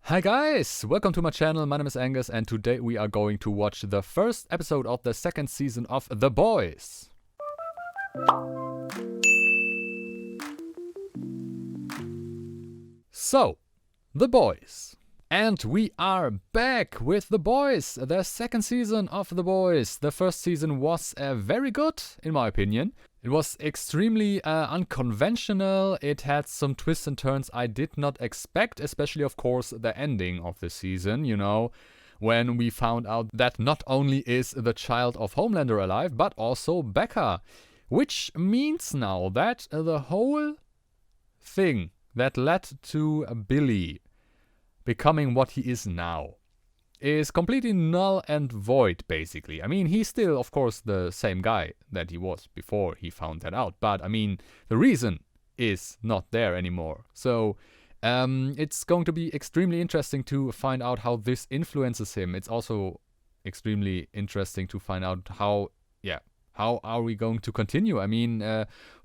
Hi guys, welcome to my channel. My name is Angus and today we are going to watch the first episode of the second season of The Boys. So, The Boys. And we are back with The Boys, the second season of The Boys. The first season was very good, in my opinion. It was extremely unconventional. It had some twists and turns I did not expect, especially, of course, the ending of the season, you know, when we found out that not only is the child of Homelander alive, but also Becca. Which means now that the whole thing that led to Billy becoming what he is now is completely null and void, basically. I mean, he's still, of course, the same guy that he was before he found that out. But, I mean, the reason is not there anymore. So, it's going to be extremely interesting to find out how this influences him. It's also extremely interesting to find out how are we going to continue? I mean,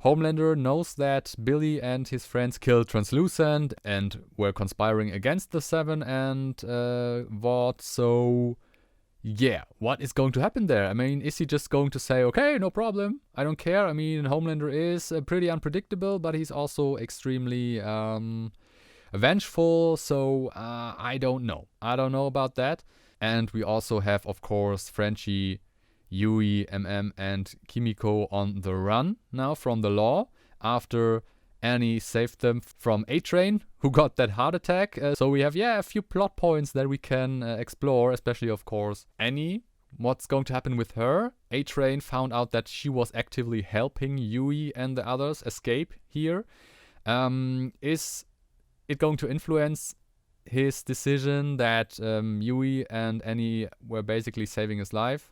Homelander knows that Billy and his friends killed Translucent and were conspiring against the Seven and Vought. So, yeah, what is going to happen there? I mean, is he just going to say, okay, no problem, I don't care? I mean, Homelander is pretty unpredictable, but he's also extremely vengeful. So, I don't know. I don't know about that. And we also have, of course, Frenchie, Yui, MM, and Kimiko on the run now from the law after Annie saved them from A-Train, who got that heart attack. So we have, a few plot points that we can explore, especially, of course, Annie. What's going to happen with her? A-Train found out that she was actively helping Yui and the others escape here. Is it going to influence his decision that Yui and Annie were basically saving his life?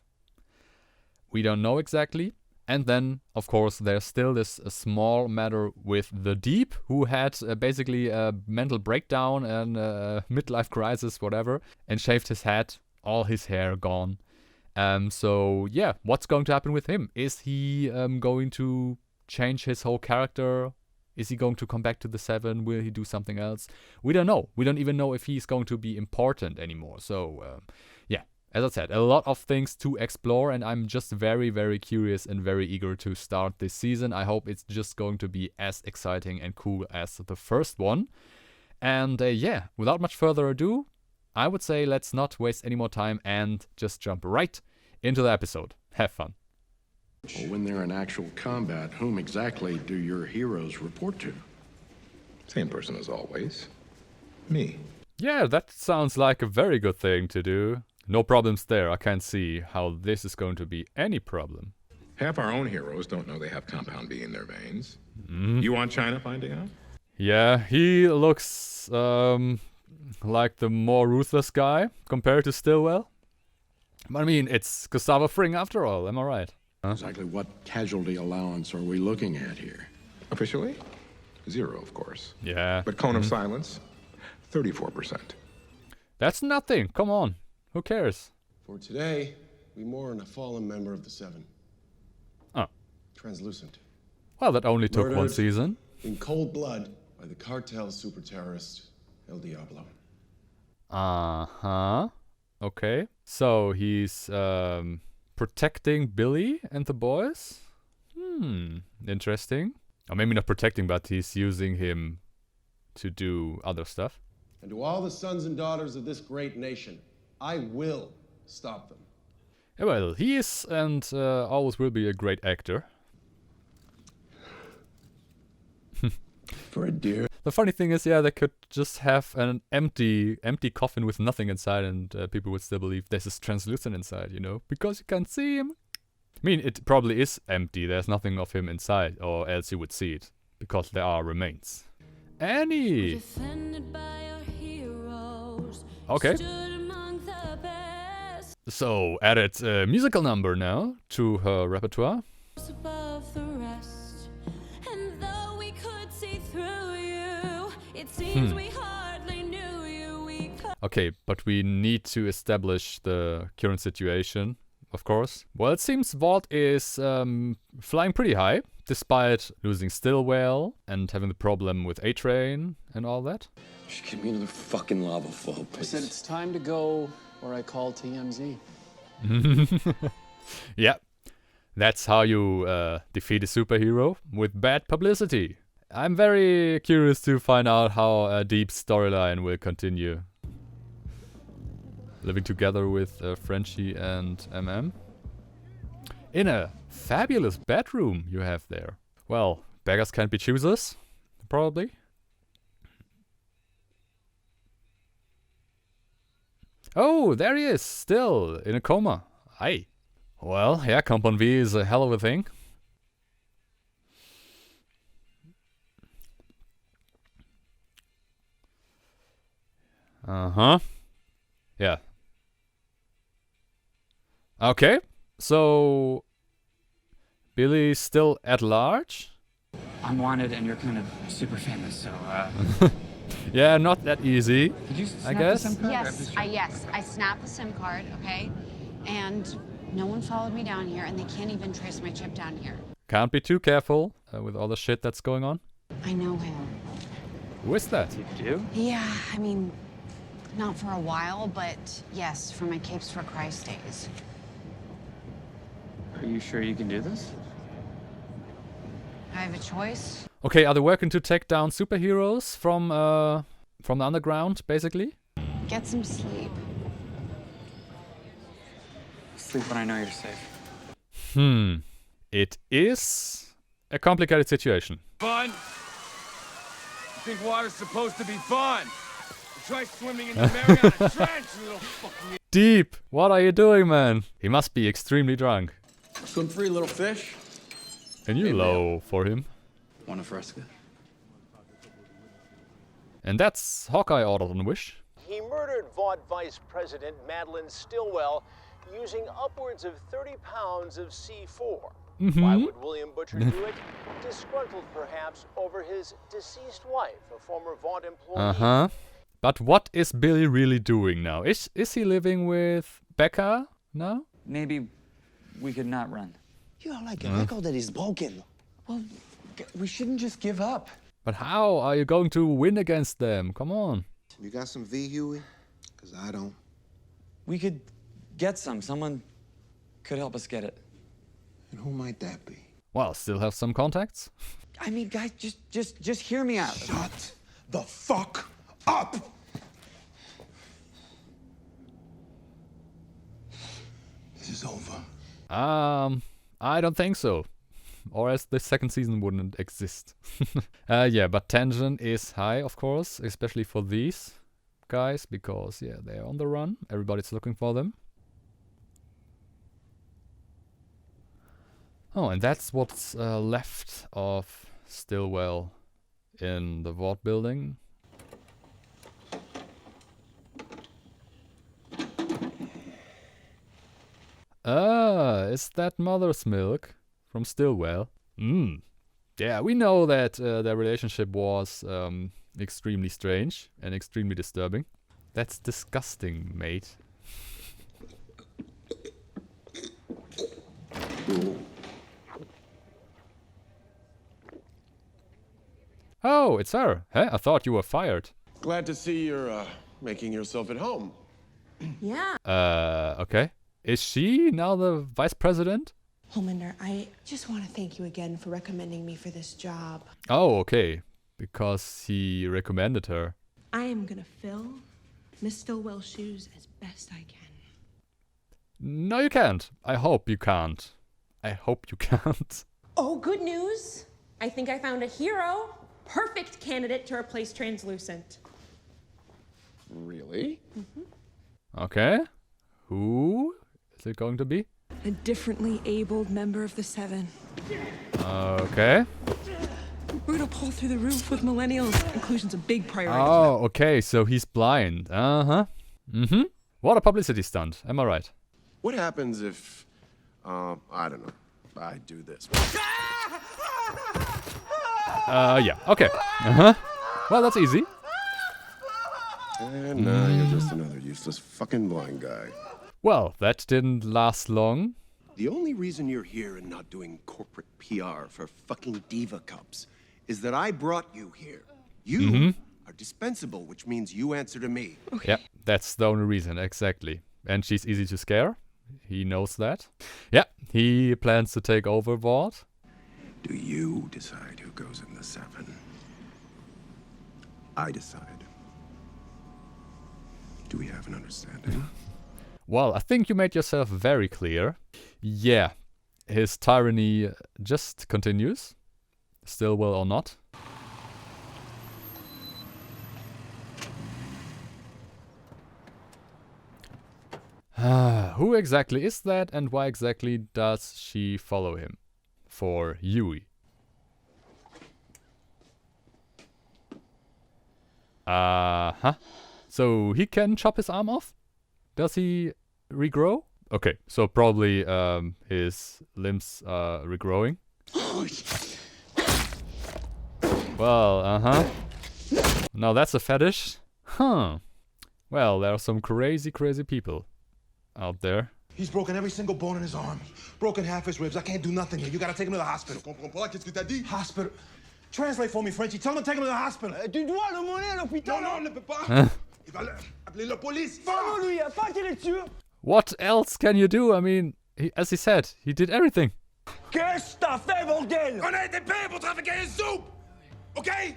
We don't know exactly. And then, of course, there's still this small matter with the Deep, who had basically a mental breakdown and a midlife crisis, whatever, and shaved his head, all his hair gone. So, yeah, what's going to happen with him? Is he going to change his whole character? Is he going to come back to the Seven? Will he do something else? We don't know. We don't even know if he's going to be important anymore. So, yeah. As I said, a lot of things to explore, and I'm just very, very curious and very eager to start this season. I hope it's just going to be as exciting and cool as the first one. And without much further ado, I would say let's not waste any more time and just jump right into the episode. Have fun. Well, when they're in actual combat, whom exactly do your heroes report to? Same person as always. Me. Yeah, that sounds like a very good thing to do. No problems there. I can't see how this is going to be any problem. Half our own heroes don't know they have Compound B in their veins. You want China finding out? Yeah, he looks like the more ruthless guy compared to Stillwell. But I mean, it's Gustavo Fring after all, am I right? Exactly what casualty allowance are we looking at here? Officially? 0, of course. Yeah. But cone of silence? 34%. That's nothing. Come on. Who cares? For today, we mourn a fallen member of the Seven. Oh. Translucent. Well, that only took one Murdered season. in cold blood by the cartel super terrorist El Diablo. Uh-huh. Okay. So he's protecting Billy and the boys? Interesting. Or maybe not protecting, but he's using him to do other stuff. And to all the sons and daughters of this great nation, I will stop them. Yeah, well, he is and always will be a great actor. For a dear. The funny thing is, they could just have an empty coffin with nothing inside and people would still believe this is translucent inside, you know? Because you can't see him. I mean, it probably is empty. There's nothing of him inside, or else you would see it. Because there are remains. Annie! Okay. So, added a musical number now to her repertoire. Okay, but we need to establish the current situation, of course. Well, it seems Vought is flying pretty high, despite losing Stillwell and having the problem with A-Train and all that. Just give me another fucking lava flow, I please. said it's time to go where I call TMZ. Yeah, that's how you defeat a superhero, with bad publicity. I'm very curious to find out how a deep storyline will continue. Living together with Frenchie and MM. In a fabulous bedroom you have there. Well, beggars can't be choosers, probably. Oh, there he is, still in a coma. Aye. Well, yeah, Compound V is a hell of a thing. Uh-huh. Yeah. Okay, so Billy's still at large? I'm wanted and you're kind of super famous, so Yeah, not that easy, Did you snap I guess. the SIM card? Yes, I snapped the SIM card, okay? And no one followed me down here, and they can't even trace my chip down here. Can't be too careful with all the shit that's going on. I know him. Who is that? You do? Yeah, I mean, not for a while, but yes, from my Capes for Christ days. Are you sure you can do this? I have a choice. Okay, are they working to take down superheroes from the underground, basically? Get some sleep. Sleep when I know you're safe. It is a complicated situation. Fun? You think water's supposed to be fun? Try swimming in the Mariana Trench, you little fucking... Deep! What are you doing, man? He must be extremely drunk. Swim free, little fish. And you low for him. Want a fresca? And that's Hawkeye ordered on Wish. He murdered Vought Vice President Madeline Stillwell using upwards of 30 pounds of C4. Why would William Butcher do it? Disgruntled, perhaps, over his deceased wife, a former Vought employee. But what is Billy really doing now? Is he living with Becca now? Maybe we could not run. You are like a record that is broken. Well, we shouldn't just give up. But how are you going to win against them? Come on. You got some V, Huey? Because I don't. We could get some. Someone could help us get it. And who might that be? Well, still have some contacts. I mean, guys, just hear me out. Shut the fuck up! This is over. I don't think so. Or else the second season wouldn't exist. Yeah, but tension is high, of course, especially for these guys, because, yeah, they're on the run. Everybody's looking for them. Oh, and that's what's left of Stillwell in the Vought building. Ah, is that mother's milk from Stillwell? Yeah, we know that their relationship was extremely strange and extremely disturbing. That's disgusting, mate. Oh, it's her. Huh? I thought you were fired. Glad to see you're making yourself at home. Yeah. Okay. Is she now the vice president? Homelander, I just want to thank you again for recommending me for this job. Oh, okay. Because he recommended her. I am gonna fill Miss Stillwell's shoes as best I can. No, you can't. I hope you can't. I hope you can't. Oh, good news! I think I found a hero. Perfect candidate to replace Translucent. Really? Okay. Who is it going to be? A differently abled member of the Seven. Okay. We're gonna pull through the roof with millennials. Inclusion's a big priority. Oh, okay. So he's blind. What a publicity stunt. Am I right? What happens if, I don't know, I do this? Yeah. Okay. Well, that's easy. And now you're just another useless fucking blind guy. Well, that didn't last long. The only reason you're here and not doing corporate PR for fucking Diva Cups is that I brought you here. You are dispensable, which means you answer to me. Yeah, that's the only reason, exactly. And she's easy to scare. He knows that. Yeah, he plans to take over Vought. Do you decide who goes in the 7? I decide. Do we have an understanding? Well, I think you made yourself very clear. Yeah, his tyranny just continues. Still will or not. Who exactly is that and why exactly does she follow him? For Yui. So he can chop his arm off? Does he regrow? Okay, so probably his limbs are regrowing. Well, Now that's a fetish? Huh. Well, there are some crazy people out there. He's broken every single bone in his arm. Broken half his ribs. I can't do nothing here. You gotta take him to the hospital. Hospital. Translate for me, Frenchie. Tell him to take him to the hospital. Tu dois le mener à l'hôpital. Non, on ne peut pas. Il va appeler la police. Faut lui, pas qu'il est dessus. What else can you do? I mean, as he said, he did everything. Qu'est-ce que t'as fait, bordel? On a été payé pour trafiquer une soupe. Okay?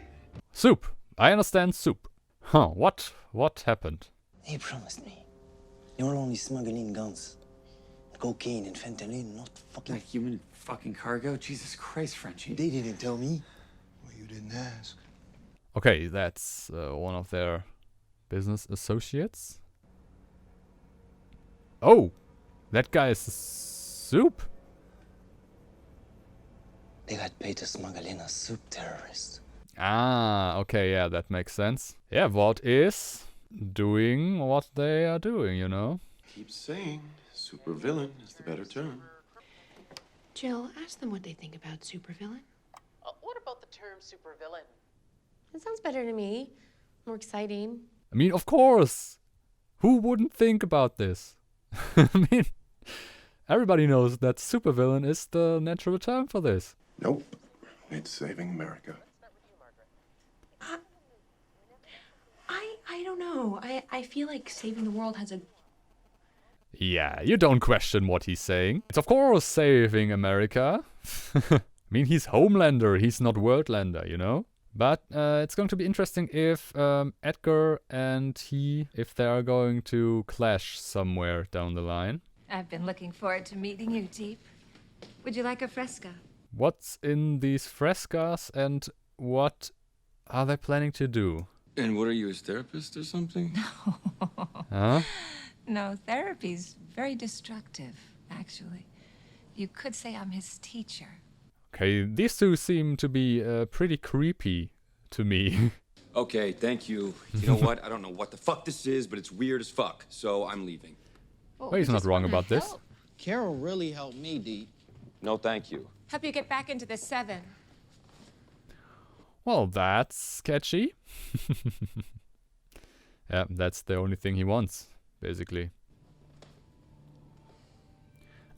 Soup. I understand soup. Huh, what happened? They promised me. They were only smuggling guns. Cocaine and fentanyl, not fucking... Like human fucking cargo? Jesus Christ, Frenchie. They didn't tell me. Well, you didn't ask. Okay, that's one of their business associates. Oh, that guy is Soup. They got paid to smuggle in a soup terrorist. Ah, okay, yeah, that makes sense. Yeah, Vought is doing what they are doing, you know? Keep saying supervillain is the better term. Jill, ask them what they think about supervillain. What about the term supervillain? That sounds better to me. More exciting. I mean, of course. Who wouldn't think about this? I mean, everybody knows that supervillain is the natural term for this. Nope. It's saving America. I don't know. I feel like saving the world has a... Yeah, you don't question what he's saying. It's of course saving America. I mean, he's Homelander, he's not Worldlander, you know? But it's going to be interesting if Edgar and he, if they are going to clash somewhere down the line. I've been looking forward to meeting you, Deep. Would you like a fresca? What's in these frescas and what are they planning to do? And what are you, his therapist or something? Huh? No, therapy's very destructive, actually. You could say I'm his teacher. Okay, these two seem to be pretty creepy to me. Okay, thank you. You know what? I don't know what the fuck this is, but it's weird as fuck, so I'm leaving. Well, he's not wrong about this. Carol really helped me, Dee. No, thank you. Help you get back into the 7. Well, that's sketchy. Yeah, that's the only thing he wants, basically.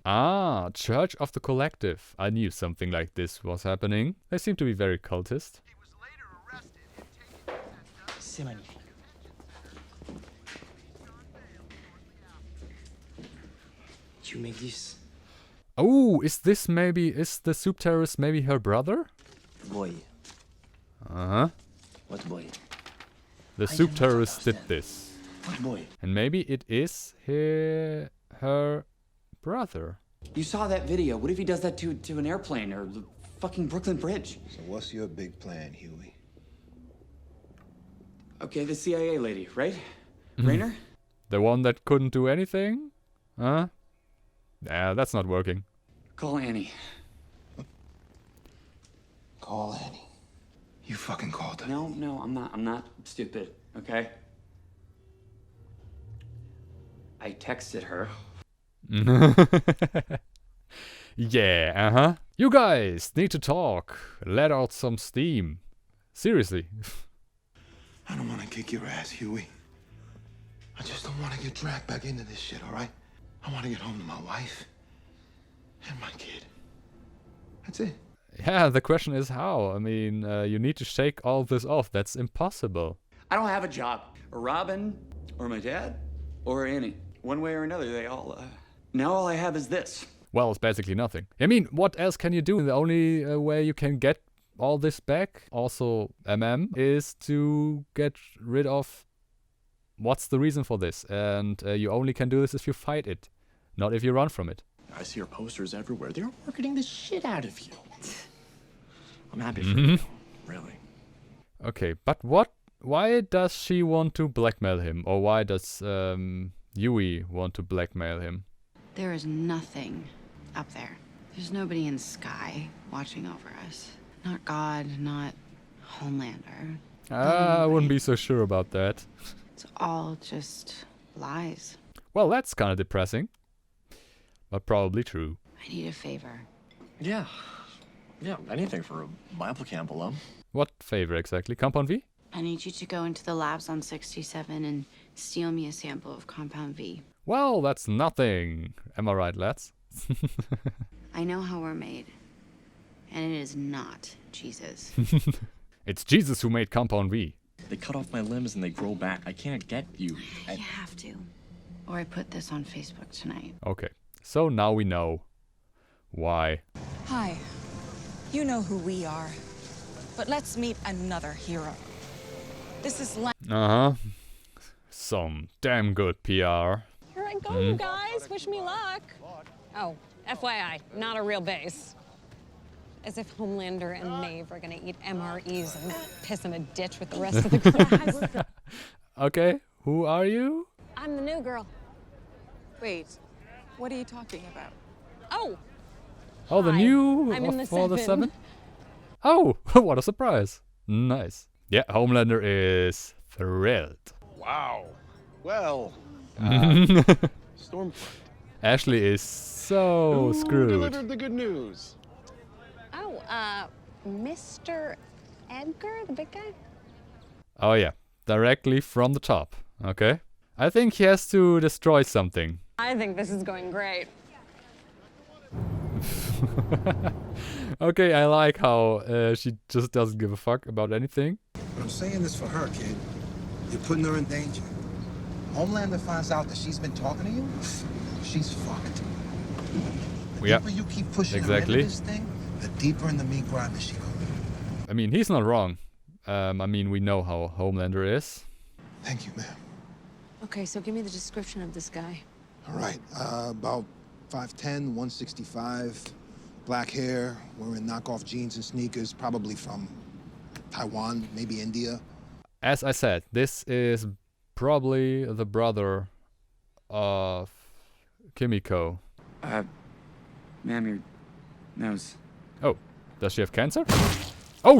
Ah, Church of the Collective. I knew something like this was happening. They seem to be very cultist. C'est magnifique. You make this. Oh, is the soup terrorist maybe her brother? Boy. Uh-huh. What boy? The soup terrorist did this. What boy? And maybe it is her brother. You saw that video. What if he does that to an airplane or the fucking Brooklyn Bridge? So what's your big plan, Huey? Okay, the CIA lady, right? Raynor? The one that couldn't do anything? Huh? Yeah, that's not working. Call Annie. Call Annie. You fucking called her. No, I'm not stupid, okay? I texted her. Yeah, uh-huh. You guys need to talk. Let out some steam. Seriously. I don't want to kick your ass, Huey. I just don't want to get dragged back into this shit, all right? I want to get home to my wife and my kid. That's it. Yeah, the question is how. I mean, you need to shake all this off. That's impossible. I don't have a job. Or Robin, or my dad, or Annie. One way or another, they all, now all I have is this. Well, it's basically nothing. I mean, what else can you do? The only way you can get all this back, also is to get rid of what's the reason for this. And you only can do this if you fight it, not if you run from it. I see your posters everywhere. They're marketing the shit out of you. I'm happy for you, really. Okay, but why does she want to blackmail him? Or why does Yui want to blackmail him? There is nothing up there. There's nobody in the sky watching over us. Not God, not Homelander. I wouldn't be so sure about that. It's all just lies. Well, that's kind of depressing. But probably true. I need a favor. Yeah, anything for a Bible camp alum. What favor exactly? Compound V? I need you to go into the labs on 67 and steal me a sample of Compound V. Well, that's nothing. Am I right, lads? I know how we're made. And it is not Jesus. It's Jesus who made Compound V. They cut off my limbs and they grow back. I can't get you. You have to. Or I put this on Facebook tonight. Okay, so now we know why. Hi. You know who we are. But let's meet another hero. This is Uh-huh. Some damn good PR. Here I go, you guys. Wish me luck. Oh, FYI, not a real base. As if Homelander and Maeve are gonna eat MREs and piss in a ditch with the rest of the class. Okay, who are you? I'm the new girl. Wait, what are you talking about? Oh! Oh, the Hi, new I'm in the for the 7. 7? Oh, what a surprise. Nice. Yeah, Homelander is thrilled. Wow. Well, Stormfront. Ashley is so Who screwed. delivered the good news? Oh, Mr. Edgar, the big guy? Oh yeah, directly from the top. Okay. I think he has to destroy something. I think this is going great. Okay, I like how she just doesn't give a fuck about anything. But I'm saying this for her, kid. You're putting her in danger. Homelander finds out that she's been talking to you, she's fucked. The Yeah, deeper you keep pushing her exactly. into this thing, the deeper in the meat grinder she goes. I mean, he's not wrong. I mean, we know how Homelander is. Thank you, ma'am. Okay, so give me the description of this guy. All right, about 5'10", 165, black hair, wearing knockoff jeans and sneakers, probably from Taiwan, maybe India. As I said, this is probably the brother of Kimiko. Ma'am, your nose. Oh, does she have cancer? Oh,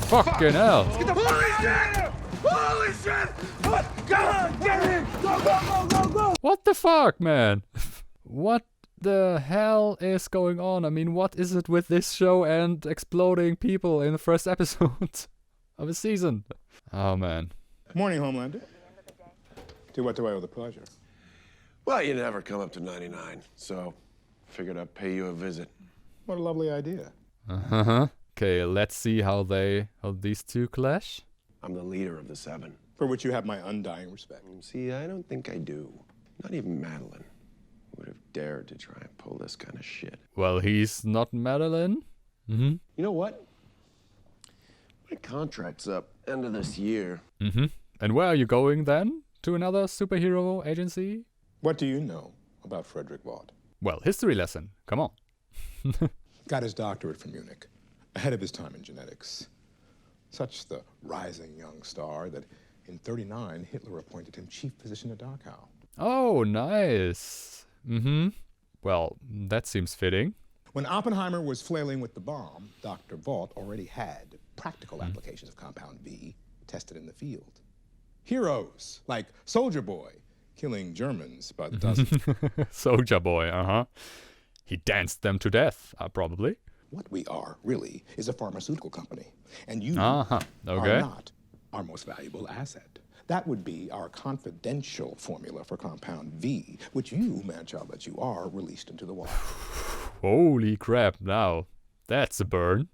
fucking hell. Get the holy shit! Go on, get in! Go, go, go, go, go! What the fuck, man? What the hell is going on? I mean, what is it with this show and exploding people in the first episode of a season? Oh, man. Morning, Homelander. To what do I owe the pleasure? Well, you never come up to 99, so figured I'd pay you a visit. What a lovely idea. Uh-huh. Okay, let's see how these two clash. I'm the leader of the 7. For which you have my undying respect. See, I don't think I do. Not even Madeline would have dared to try and pull this kind of shit. Well, he's not Madeline. Mm-hmm. You know what? My contract's up end of this year. Mm-hmm. And where are you going then? To another superhero agency? What do you know about Frederick Vought? Well, history lesson. Come on. Got his doctorate from Munich, ahead of his time in genetics. Such the rising young star that in '39, Hitler appointed him chief physician at Dachau. Oh, nice. Mm-hmm. Well, that seems fitting. When Oppenheimer was flailing with the bomb, Dr. Vought already had practical applications of Compound V tested in the field. Heroes like Soldier Boy, killing Germans by the dozen. Soldier Boy, uh-huh. He danced them to death, probably. What we are, really, is a pharmaceutical company. And you Okay. are not our most valuable asset. That would be our confidential formula for Compound V, which you, man-child that you are, released into the wild. Holy crap, now. That's a burn.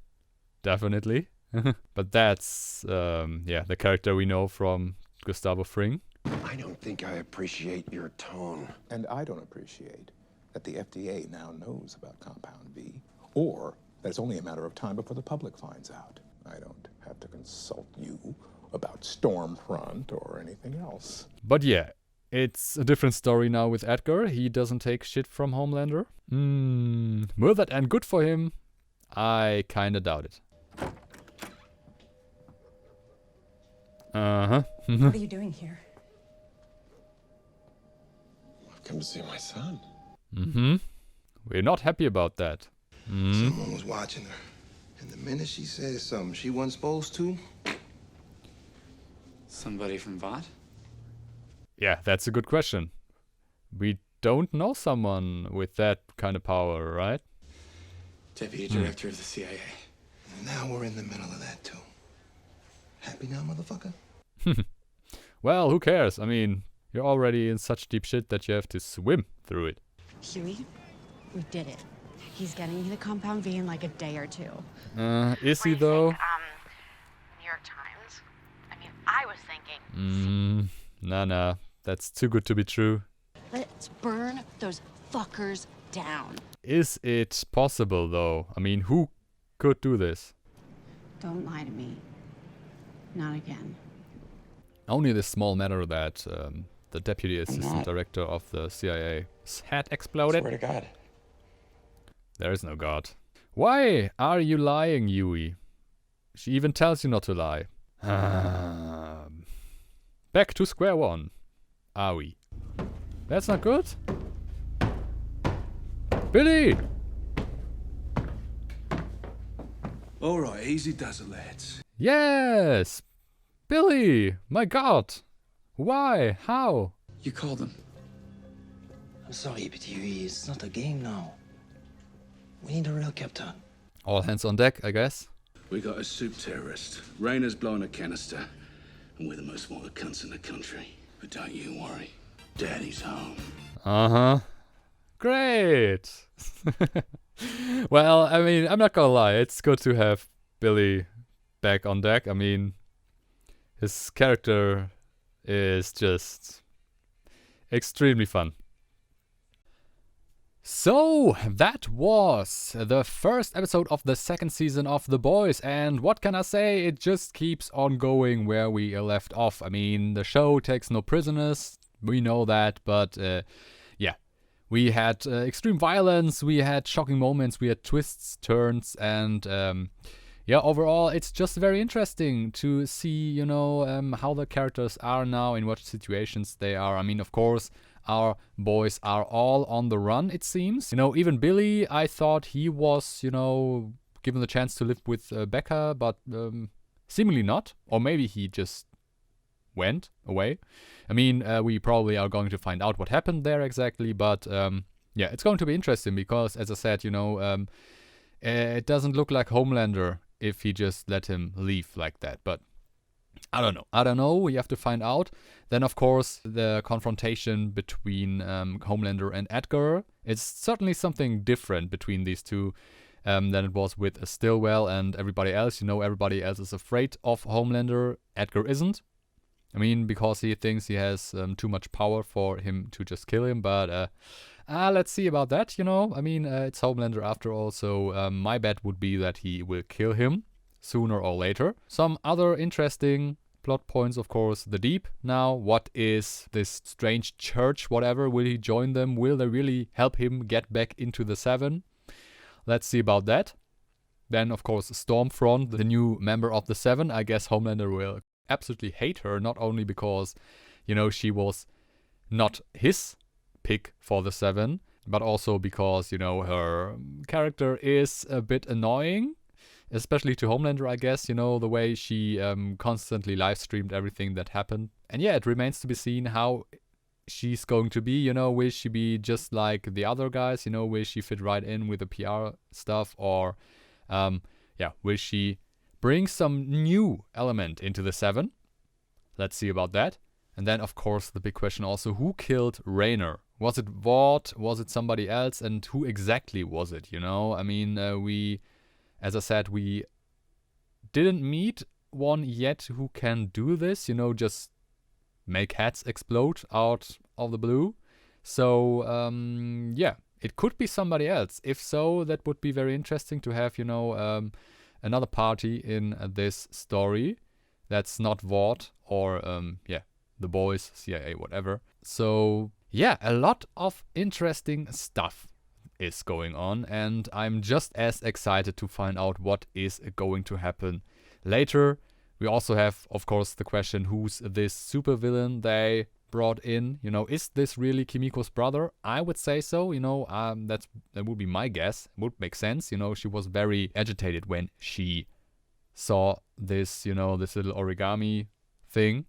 Definitely. But that's, the character we know from Gustavo Fring. I don't think I appreciate your tone. And I don't appreciate that the FDA now knows about Compound V, or that it's only a matter of time before the public finds out. I don't have to consult you about Stormfront or anything else. But yeah, it's a different story now with Edgar. He doesn't take shit from Homelander. Will that end good for him? I kinda doubt it. What are you doing here? I've come to see my son. We're not happy about that. Someone was watching her. And the minute she said something she wasn't supposed to... Somebody from Vought? Yeah, that's a good question. We don't know someone with that kind of power, right? Deputy Director of the CIA. Now we're in the middle of that, too. Happy now, motherfucker? Well, who cares? I mean, you're already in such deep shit that you have to swim through it. Huey, we did it. He's getting me the Compound V in like a day or two. Is he though? New York Times? I mean, I was thinking. Nah. That's too good to be true. Let's burn those fuckers down. Is it possible though? I mean, who could do this? Don't lie to me. Not again. Only this small matter that the deputy assistant director of the CIA's head exploded. Swear to God. There is no God. Why are you lying, Yui? She even tells you not to lie. Back to square one. Are we? That's not good. Billy! Alright, easy does it, lads. Yes! Billy! My God! Why? How? You called him. I'm sorry, but it's not a game now. We need a real captain. All hands on deck, I guess. We got a soup terrorist. Rayner's blowing a canister. And we're the most wanted cunts in the country. But don't you worry. Daddy's home. Great! Well, I mean, I'm not gonna lie. It's good to have Billy back on deck. I mean, his character is just extremely fun. So, that was the first episode of the second season of The Boys, and what can I say? It just keeps on going where we left off. I mean, the show takes no prisoners, we know that, but yeah. We had extreme violence, we had shocking moments, we had twists, turns, and yeah, overall it's just very interesting to see, you know, how the characters are now, in what situations they are. I mean, of course, our boys are all on the run, it seems. You know, even Billy, I thought he was, you know, given the chance to live with Becca, but seemingly not. Or maybe he just went away. I mean, we probably are going to find out what happened there exactly, but yeah, it's going to be interesting because, as I said, you know, it doesn't look like Homelander if he just let him leave like that, but I don't know, we have to find out. Then, of course, the confrontation between Homelander and Edgar, it's certainly something different between these two than it was with Stillwell and everybody else. You know, everybody else is afraid of Homelander, Edgar isn't. I mean, because he thinks he has too much power for him to just kill him, but let's see about that, you know. I mean, it's Homelander after all, so my bet would be that he will kill him sooner or later. Some other interesting plot points, of course, the Deep. Now, what is this strange church, whatever? Will he join them? Will they really help him get back into the Seven? Let's see about that. Then, of course, Stormfront, the new member of the Seven. I guess Homelander will absolutely hate her, not only because, you know, she was not his pick for the Seven, but also because, you know, her character is a bit annoying. Especially to Homelander, I guess, you know, the way she constantly live streamed everything that happened. And yeah, it remains to be seen how she's going to be, you know, will she be just like the other guys, you know, will she fit right in with the PR stuff, or yeah, will she bring some new element into the Seven? Let's see about that. And then, of course, the big question also, who killed Rayner? Was it Vought? Was it somebody else? And who exactly was it, you know? I mean, as I said, we didn't meet one yet who can do this, you know, just make heads explode out of the blue. So, yeah, it could be somebody else. If so, that would be very interesting to have, you know, another party in this story that's not Vought or, yeah, the boys, CIA, whatever. So, yeah, a lot of interesting stuff is going on, and I'm just as excited to find out what is going to happen later. We also have, of course, the question, who's this supervillain they brought in? You know, is this really Kimiko's brother? I would say so, you know, that would be my guess. It would make sense, you know, she was very agitated when she saw this, you know, this little origami thing.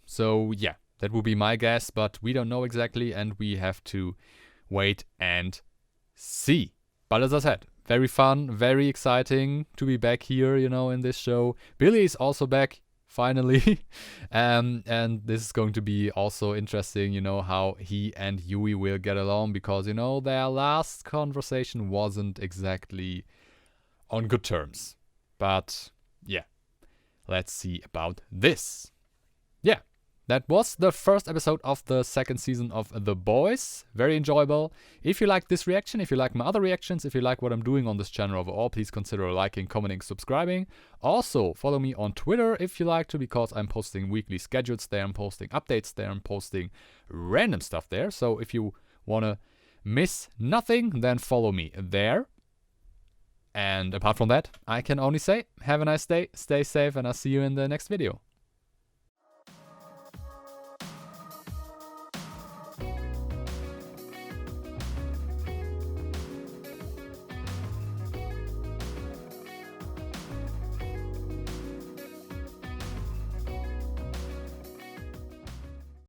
So, yeah, that would be my guess, but we don't know exactly, and we have to wait and see. But as I said, very fun, very exciting to be back here, you know, in this show. Billy is also back, finally. And this is going to be also interesting, you know, how he and Yui will get along, because, you know, their last conversation wasn't exactly on good terms. But, yeah, let's see about this. Yeah. That was the first episode of the second season of The Boys. Very enjoyable. If you like this reaction, if you like my other reactions, if you like what I'm doing on this channel overall, please consider liking, commenting, subscribing. Also, follow me on Twitter if you like to, because I'm posting weekly schedules there, I'm posting updates there, I'm posting random stuff there. So if you want to miss nothing, then follow me there. And apart from that, I can only say, have a nice day, stay safe, and I'll see you in the next video.